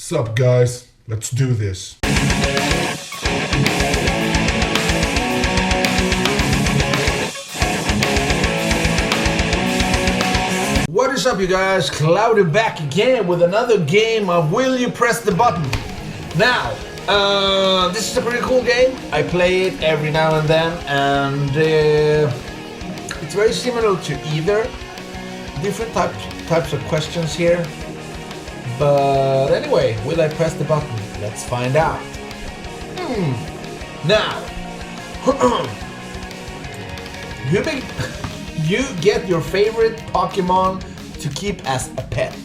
Sup guys, let's do this. What is up you guys, Claudio back again with another game of Will You Press the Button. Now, this is a pretty cool game. I play it every now and then and it's very similar to either. Different types of questions here. But anyway, will I press the button? Let's find out. Now, you get your favorite Pokemon to keep as a pet,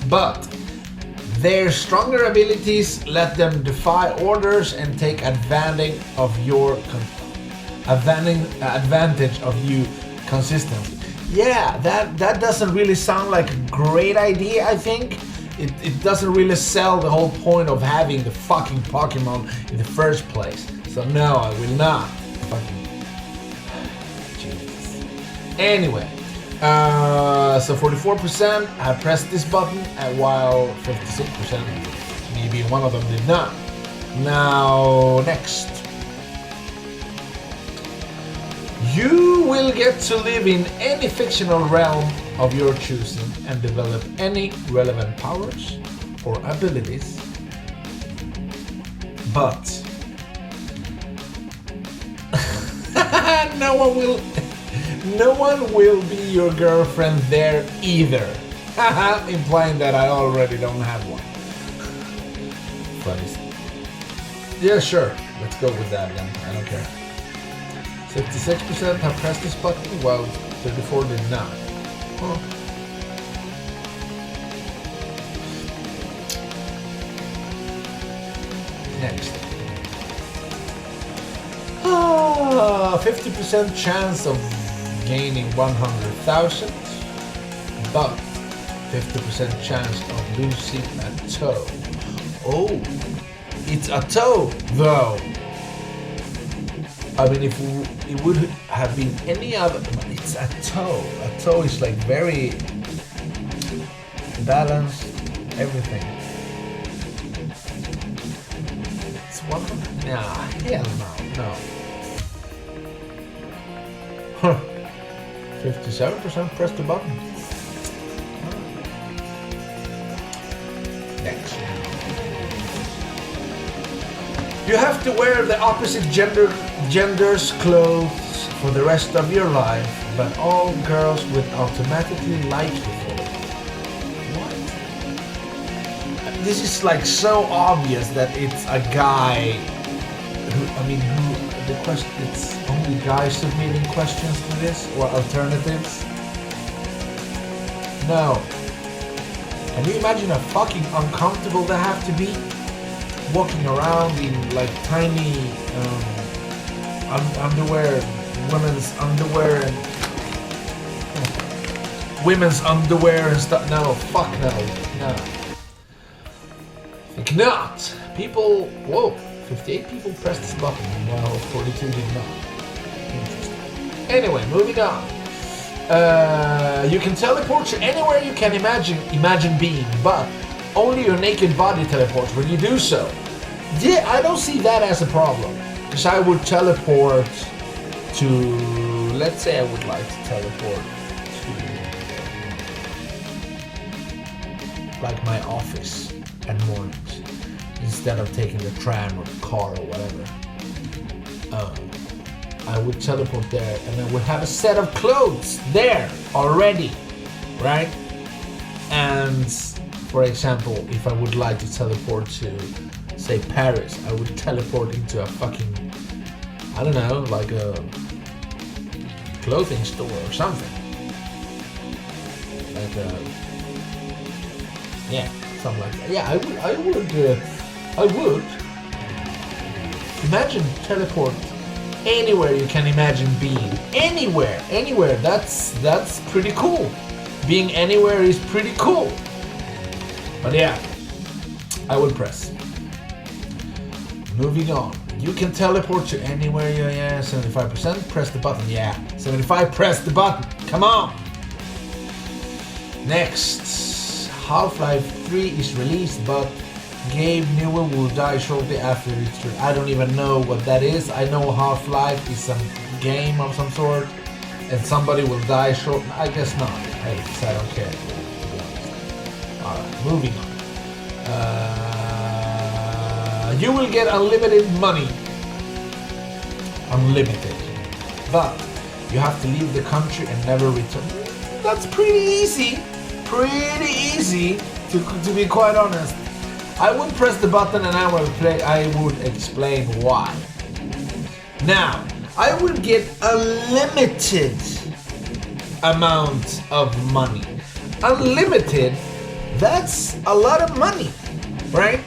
but their stronger abilities let them defy orders and take advantage of you consistently. Yeah, that doesn't really sound like a great idea, I think. It doesn't really sell the whole point of having the fucking Pokemon in the first place. So no, I will not. Fucking Jesus. Anyway, so 44% have pressed this button, and while 56%, maybe one of them did not. Now, next. You will get to live in any fictional realm of your choosing and develop any relevant powers or abilities, but no one will be your girlfriend there either. Implying that I already don't have one. Funny. Yeah, sure. Let's go with that then. I don't care. 66% have pressed this button, while 34% did not. Huh. Next. 50% chance of gaining 100,000, but 50% chance of losing a toe. Oh, it's a toe though. I mean, if it would have been any other, it's a toe. A toe is like very balanced, everything. It's 100. Nah, hell no. Huh. 57% press the button. Next. You have to wear the opposite gender's clothes for the rest of your life, but all girls would automatically like you for it. What? This is like so obvious that it's a guy the question, it's only guys submitting questions to this or alternatives. No. Can you imagine how fucking uncomfortable they have to be? Walking around in like tiny underwear, women's underwear and women's underwear and stuff. No, fuck no. Think not. People, whoa, 58 people pressed this button, while 42 did not. Interesting. Anyway, moving on. You can teleport to anywhere you can imagine being, but only your naked body teleports when you do so. Yeah, I don't see that as a problem. Because I would teleport to... Let's say I would like to teleport to... like my office at mornings. Instead of taking the tram or the car or whatever. I would teleport there and I would have a set of clothes there already. Right? And... For example, if I would like to teleport to, say, Paris, I would teleport into a fucking, I don't know, like a clothing store or something. Like a, yeah, something like that. Yeah, I would. Imagine teleport anywhere you can imagine being. Anywhere. That's pretty cool. Being anywhere is pretty cool. But yeah, I will press. Moving on. You can teleport to anywhere. Yeah, 75%. Press the button. Yeah, 75. Press the button. Come on. Next. Half-Life 3 is released, but Gabe Newell will die shortly after its turn. I don't even know what that is. I know Half-Life is some game of some sort, and somebody will die short. I guess not. Hey, because I don't care. Alright, moving on. You will get unlimited money. Unlimited. But you have to leave the country and never return. That's pretty easy. Pretty easy, to be quite honest. I would press the button and I would explain why. Now, I would get a limited amount of money. Unlimited, that's a lot of money, right?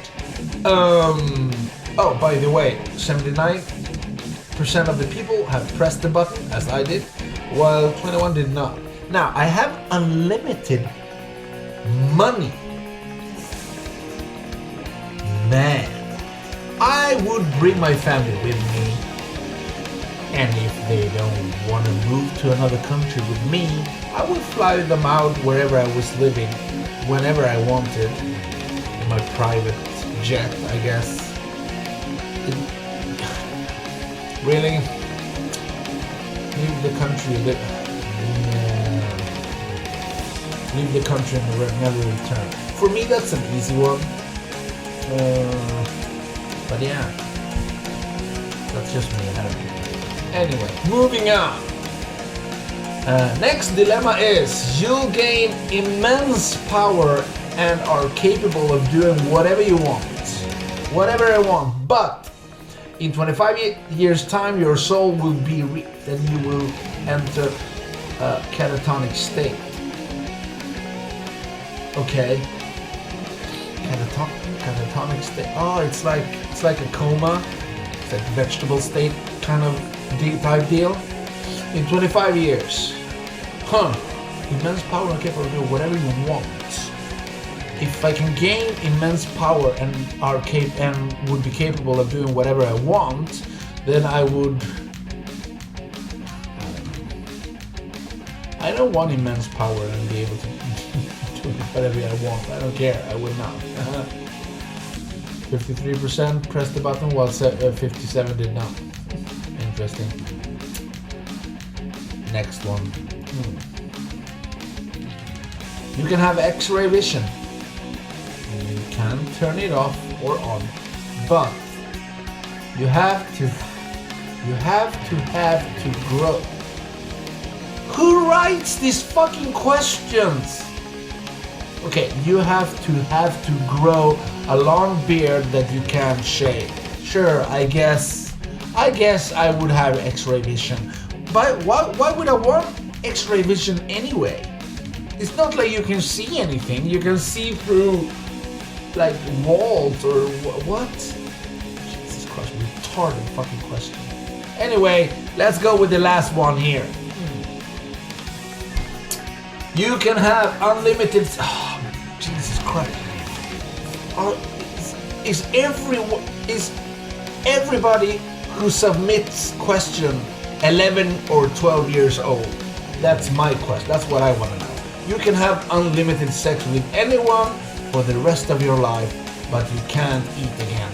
Oh, by the way, 79% of the people have pressed the button, as I did, while 21 did not. Now, I have unlimited money. Man, I would bring my family with me, and if they don't want to move to another country with me, I would fly them out wherever I was living, whenever I wanted, in my private jet, I guess. Really? Leave the country, leave the country and never return. For me, that's an easy one. But yeah, that's just me. I don't know. Anyway, moving on. Next dilemma is you'll gain immense power and are capable of doing whatever you want. Whatever I want. But in 25 years time, your soul will be reaped and you will enter a catatonic state. Okay. Catatonic state. Oh, it's like a coma. It's like vegetable state kind of type deal. In 25 years. Immense power and capable of doing whatever you want. If I can gain immense power and would be capable of doing whatever I want, then I would. I don't want immense power and be able to do whatever I want. I don't care. I would not. 53% pressed the button while 57 did not. Interesting. Next one. You can have X-ray vision. You can turn it off or on, but you have to grow. Who writes these fucking questions? Okay, you have to grow a long beard that you can't shave. Sure, I guess I would have X-ray vision. But why would I want X-ray vision anyway? It's not like you can see anything. You can see through like walls or what? Jesus Christ, retarded fucking question. Anyway, let's go with the last one here. You can have unlimited. Oh, Jesus Christ. Is everybody who submits question 11 or 12 years old? That's my question. That's what I want to know. You can have unlimited sex with anyone for the rest of your life, but you can't eat again.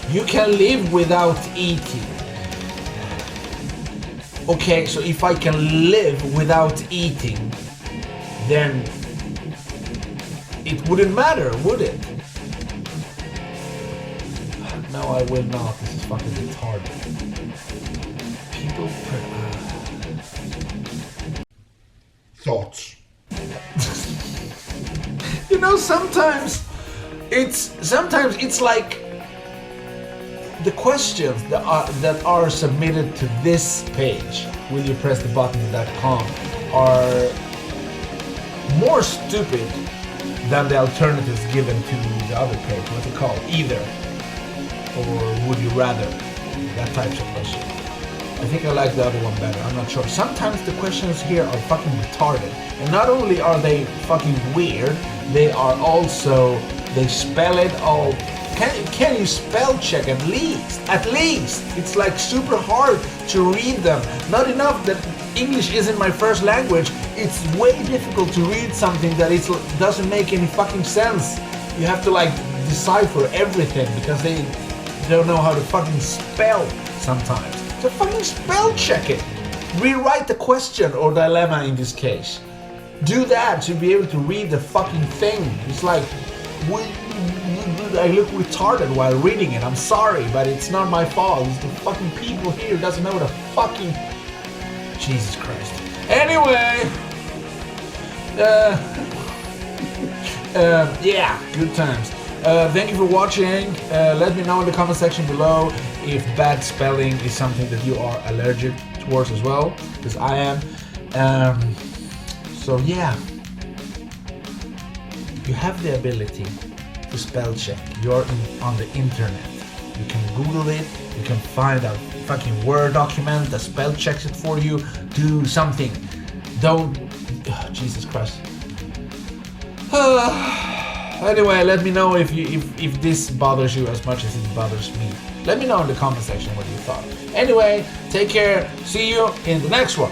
You can live without eating. Okay, so if I can live without eating, then it wouldn't matter, would it? No, I will not. This is fucking retarded. People... Thoughts. You know, sometimes it's like the questions that are submitted to this page, willyouppressthebutton.com, are more stupid than the alternatives given to the other page. What's it called? Either or would you rather? That types of question. I think I like the other one better. I'm not sure. Sometimes the questions here are fucking retarded. And not only are they fucking weird, they are also, they spell it all. Can you spell check at least? At least. It's like super hard to read them. Not enough that English isn't my first language. It's way difficult to read something that doesn't make any fucking sense. You have to like decipher everything because they don't know how to fucking spell sometimes. So fucking spell check it. Rewrite the question or dilemma in this case. Do that to be able to read the fucking thing. It's like, I look retarded while reading it. I'm sorry, but it's not my fault. It's the fucking people here who doesn't know what a fucking... Jesus Christ. Anyway, yeah, good times. Thank you for watching. Let me know in the comment section below if bad spelling is something that you are allergic towards as well, because I am. So yeah, you have the ability to spell check. You're on the internet. You can Google it. You can find a fucking Word document that spell checks it for you. Do something. Don't. Oh, Jesus Christ. Anyway, let me know if this bothers you as much as it bothers me. Let me know in the comment section what you thought. Anyway, take care. See you in the next one.